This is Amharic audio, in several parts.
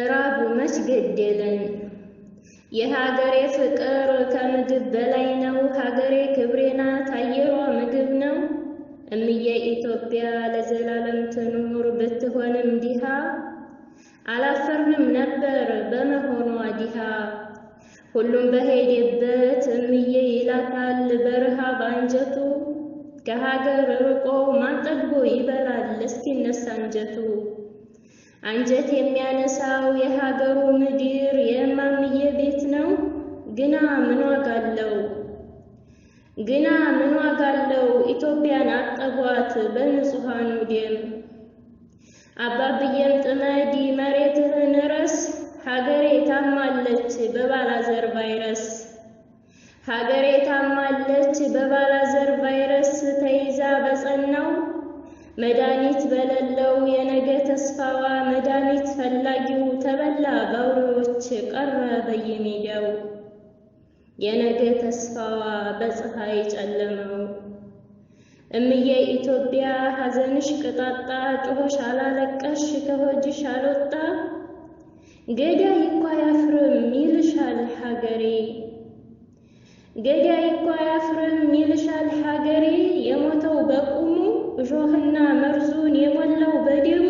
ራብ መች ገደለን የሀገሬ ፍቅር ከምግብ በላይ ነው ሀገሬ ክብሬ ናት አየሯ ምግብ ነው እምዬ ኢትዮጵያ ለዘላለም ትኑር ብትሆንም ዲሃ አላፈርንም ነበር በመሆኗ ዲሃ ሁሉም በሄደበት እምዬ ይላታል በረሃብ አንጀቱ ከሀገር ርቆ ማንጠግቦ ይበላል እስኪነሳ አንጀቱ አንጀት የሚያነሳው የሀገሩ ምድር የማምዬ ቤት ነው ግና ምን ዋጋ አለው ኢትዮጵያን አጠቧት በንጹሃኑ ደም አባብዬም ጥመዲ መሬትህን ረስ ሀገሬ ታማለች በባላዘር ቫይረስ ሀገሬ ታማለች በባላዘር ቫይረስ ተይዛ በጸናው መድኃኒት በሌለው የነገ ተስፋዋ መድኃኒት ፈላጊው ተበላ በአውሬዎች ቀረ በየሜዳው የነገ ተስፋዋ በፀሐይ ጨለመው እምዬ ኢትዮጵያ ሐዘንሽ ቅጣጣ ጮኸሽ አላለቀሽ ከሆጅሽ አልወጣ ገዳይ እኮ አያፍርም ይልሻል ሀገሬ ገዳይ እኮ አያፍርም ይልሻል ሀገሬ የሞተው በቁሙ እሾህና መርዙን የሞላው በደሙ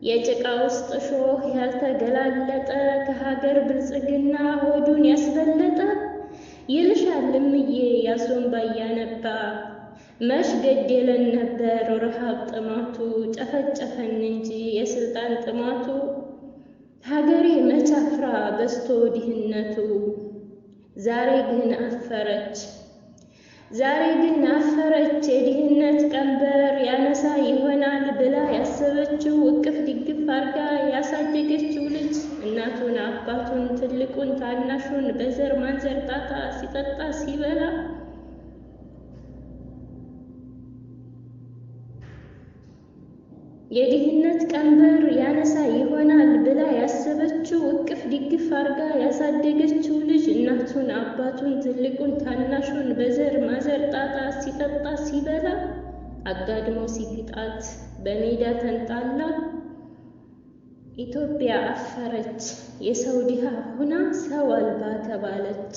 የጭቃ ውስጥ እሾህ ያልተገላለጠ ከሀገር ብልጽግና ሆዱን ያስበለጠ ይልሻል እምዬ ያሶን ባያነባ መሽ ገደለን ነበር ረሃብ ጥማቱ ጨፈጨፈን እንጂ የስልጣን ጥማቱ ሀገሬ መች አፍራ በስቶ ድህነቱ ዛሬ ግን አፈረች የድህነት ቀንበር ያነሳ ይሆናል ብላ ያሰበችው እቅፍ ድግፍ አርጋ ያሳደገችው ልጅ እናቱን አባቱን ትልቁን ታናሹን በዘር ማንዘር ጣጣ ሲጠጣ ሲበላ የድህነት ቀንበር ያነሳ ይሆናል ብላ ያሰበችው እቅፍ ድግፍ አርጋ ያሳደገችው ልጅ እናቱን አባቱን ትልቁን ታናሹን በዘር ማንዘር ጣጣ ሲጠጣ ሲበላ አጋድሞ ሲግጣት በሜዳ ተንጣላ ኢትዮጵያ አፈረች የሰው ድሃ ሆና ሰው አልባ ተባለች